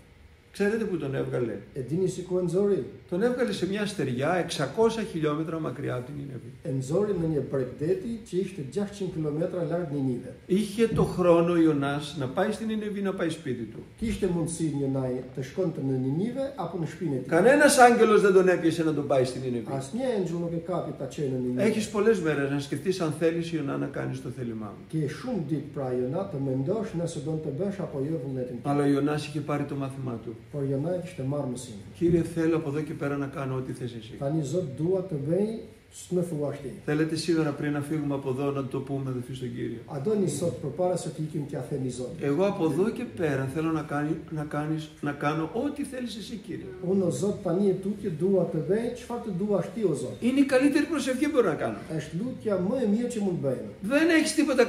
Ξέρετε που τον έβγαλε? E dini si ku e nxori? Τον έβγαλε σε μια στεριά 600 χιλιόμετρα μακριά από την Νινεβή. E nxori në një bregdeti që ishte 600 kilometra larg Ninive. Είχε το χρόνο ο Ιωνάς να πάει στην Νινεβή, να πάει σπίτι του. Kishte mundësi Jonai të shkonte në Ninive apo në shpinën e tij. Κανένας άγγελος δεν τον έπιασε να τον πάει στην Νινεβή. Asnjë engjëll nuk e kapi ta çojë në Ninive. Έχεις πολλές μέρες να σκεφτείς αν θέλεις Ιωνά να κάνεις το θέλημά μου. Ke shumë ditë pra Jona të mendosh nëse do të bësh apo jo vullnetin tim. Αλλά ο Ιωνάς είχε πάρει το μάθημά του. Por Jonai kishte marrë mësimin. Κύριε, θέλω από εδώ και πέρα να κάνω ό,τι θες εσύ. Tani Zot dua të bëj s'më thuash ti. Θέλετε σήμερα πριν να φύγουμε από εδώ να το πούμε, αδελφοί, στον Κύριο? A doni sot përpara se të ikim t'ia themi Zot. Εγώ από εδώ και πέρα θέλω να κάνω ό,τι θέλεις εσύ, Κύριε. Unë o Zot tani e tutje dua të bëj çfarë të duash ti o Zot. Είναι η καλύτερη προσευχή που μπορώ να κάνω. Është lutja më e mirë që mund bëjmë. Δεν έχεις τίποτα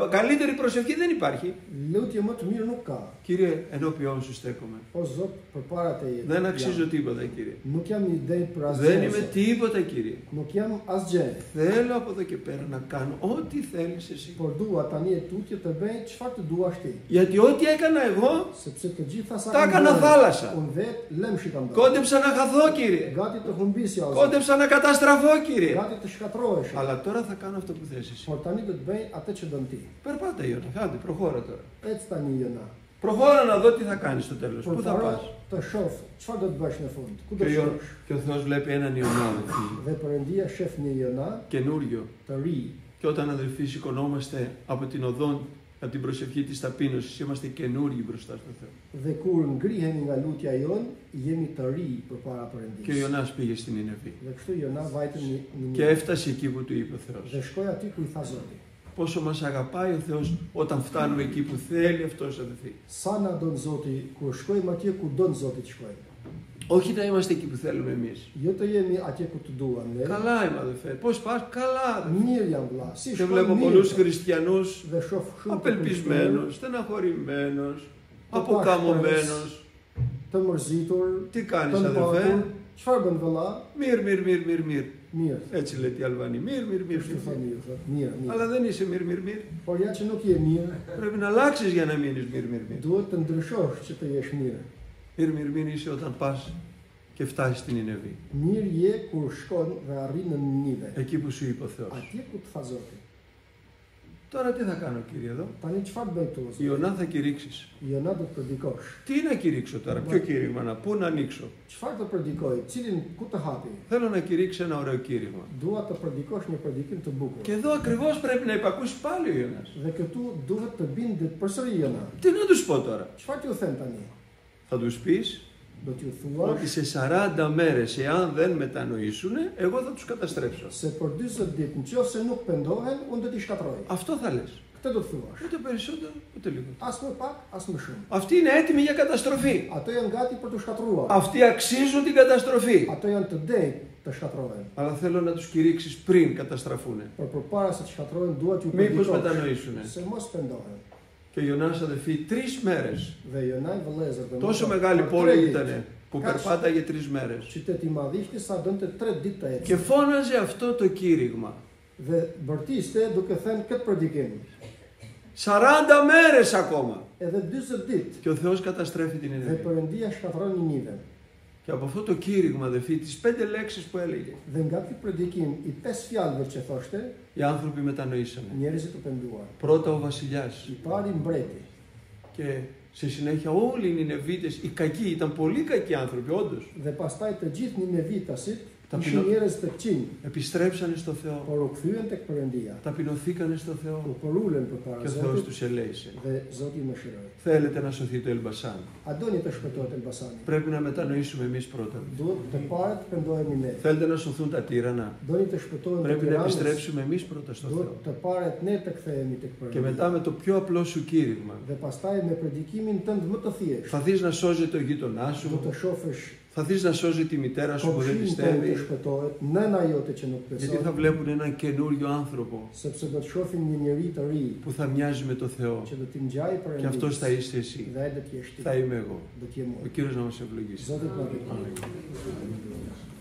καλύτερη προσευχή δεν υπάρχει. Lutje më të mirë nuk ka. Κύριε, ενώπιόν σου στέκομαι. O Zot, përpara teje. Δεν αξίζω τίποτα, Κύριε. Nuk jam i drejt për asgjë. Δεν είμαι τίποτα, Κύριε. Nuk jam asgjë. Θέλω από εδώ και πέρα να κάνω ό,τι θέλεις εσύ. Por dua tani e tutje të bëj çfarë të duash ti. Γιατί ό,τι έκανα εγώ, Sepse të gjitha sa τα έκανα θάλασσα. unë vet lëmshi kam bërë. Κόντεψα να χαθώ, Κύριε. Gati të humbisja o Zot. Κόντεψα να καταστραφώ, Κύριε. Gati të shkatërrohesh. Αλλά τώρα θα κάνω αυτό που θες εσύ. Por tani do të bëj atë që don ti. Περπάτα, Ιωνα, άντε, προχώρα τώρα. Ec tani Jona. Προχώρα να δω τι θα κάνεις στο τέλος. Πού θα Përpara πας? të shoh çfarë do të bësh në fund. Ku do Και të ο, shkosh? και ο Θεός βλέπει έναν Ιωνά, αδελφοί, Dhe Perëndia shef një Jona καινούριο. të ri. Και όταν, αδελφοί, σηκωνόμαστε από την οδό Από την προσευχή της ταπείνωσης είμαστε καινούργοι μπροστά στο Θεό. Dhe kur ngrihemi nga lutja jon, jemi të ri përpara Και ο Perëndisë. Ιωνάς πήγε στην Νινεβή Dhe kështu Jona vajte në και Ninive έφτασε εκεί που του είπε ο Θεός. dhe shkoi aty ku i tha Zoti. Πόσο μας αγαπάει ο Θεός όταν φτάνουμε εκεί που θέλει αυτός να δεθεί. Sa na don Zoti kur shkojmë atje ku don Zoti të shkojmë. Όχι να είμαστε εκεί που θέλουμε εμείς. Jo të jemi atje ku të duam ne. Καλά είμαι αδελφέ. Πώς πας? Καλά αδελφέ. Mirë jam vlla. Si Και shkojmë βλέπω mirë. πολλούς χριστιανούς Dhe shoh shumë të απελπισμένος, στεναχωρημένος, αποκαμωμένος. të mërzitur, Τι të κάνεις mbatur. αδελφέ? Çfarë bën vëlla? Μυρ. Mirë. Έτσι λέει η Αλβανή. Μυρ. Kështu tha mirë, thotë mirë, mirë. Αλλά δεν είσαι μυρ. Por ja që nuk je mirë, Πρέπει να αλλάξεις για να μείνεις μυρ. duhet të ndryshosh që të jesh mirë. Μυρ είσαι όταν πας και φτάσεις στην Νινεβή. Mirë je kur shkon dhe arrin në Ninive. Εκεί που σου είπε ο Θεός. Atje ku të tha Zoti. Τώρα τι θα κάνω κύριε εδώ? Tani çfarë bëj këtu? Zoti? Ιωνά θα κηρύξεις. Jona do të predikosh. Τι να κηρύξω τώρα? Ποιο κήρυγμα να πού να ανοίξω? Çfarë të predikoj? Cilin ku të hapi? Θέλω να κηρύξω ένα ωραίο κήρυγμα. Dua të predikosh një predikim të bukur. Και εδώ ακριβώς πρέπει να υπακούσει πάλι ο Ιωνάς. Dhe këtu duhet të bindet përsëri Jona. Τι να τους πω τώρα? Çfarë t'ju them tani? Θα τους πεις Do t'ju thuash ότι σε 40 μέρες, εάν δεν μετανοήσουν, εγώ θα τους καταστρέψω. se për 40 ditë nëse nuk pendohen, unë do t'i shkatroj. Αυτό θα λες. Këtë do të thuash. Ούτε περισσότερο, ούτε λιγότερο. As më pak, as më shumë. Αυτοί είναι έτοιμοι για καταστροφή. Ato janë gati për të shkatruar. Αυτοί αξίζουν την καταστροφή. Ato janë të drejtë të shkatrohen. Αλλά θέλω να τους κηρύξεις πριν καταστραφούν. Por përpara se të shkatrohen, dua t'ju Μήπως predikosh μετανοήσουν. se mos pendohen. Και ο Ιωνάς αδελφοί 3 μέρες. Dhe Jonaj vëllezër dhe Τόσο motra, μεγάλη për πόλη 3 ditë, ήταν που περπάταγε 3 μέρες. Qyteti i madh ishte sa donte 3 ditë të Και ecë. φώναζε αυτό το κήρυγμα. Dhe bërtiste duke thënë këtë predikim. 40 μέρες ακόμα. Edhe 40 ditë Και ο Θεός καταστρέφει την dhe Νινεβή. Perëndia shkatron Ninive. Και από αυτό το κήρυγμα, αδελφοί, τις 5 λέξεις που έλεγε, Dhe nga ky predikim i 5 fjalëve që thoshte, οι άνθρωποι μετανοήσανε. njerëzit u penduan. Πρώτα ο βασιλιάς. I pari mbreti. Και στη συνέχεια όλοι οι Νινεβίτες, οι κακοί, ήταν πολύ κακοί άνθρωποι, όντως. Dhe pastaj të gjithë Ninevitasit Ta ishin pino- njerëz të këqij, Επιστρέψανε στο Θεό. por u kthyen tek Perëndia. Ταπεινωθήκανε στο U Θεό. porulen përpara Και ο Θεός Zotit τους ελέησε. dhe Zoti i mëshiroi. Θέλετε να σωθεί το Ελμπασάν. A doni të shpëtohet Elbasani? Πρέπει να μετανοήσουμε εμείς πρώτα. Duhet të parë të pendohemi ne. Θέλετε να σωθούν τα τύρανα. Doni të shpëtohen të Πρέπει να Tiranës. επιστρέψουμε εμείς πρώτα στο Duhet Θεό. të parët ne të kthehemi tek Και μετά Perëndia. με το πιο απλό σου κήρυγμα. Dhe pastaj me predikimin tënd më të thjeshtë. Θα δεις να σώζει το γείτονά Do σου. të shohësh Θα δεις να σώζει τη μητέρα σου που δεν komshin tënd të πιστεύει. shpëtohet, nëna jote që nuk Γιατί θα beson, βλέπουν έναν καινούριο άνθρωπο sepse do të shohin një njeri të ri που θα μοιάζει με το Θεό. që do t'i ngjajë Και αυτός θα Perëndisë. είσαι εσύ. Dhe ai do të jesh ti. Θα είμαι εγώ. Do të jem Ο unë. Κύριος να μας ευλογήσει. Zoti të na bëjë.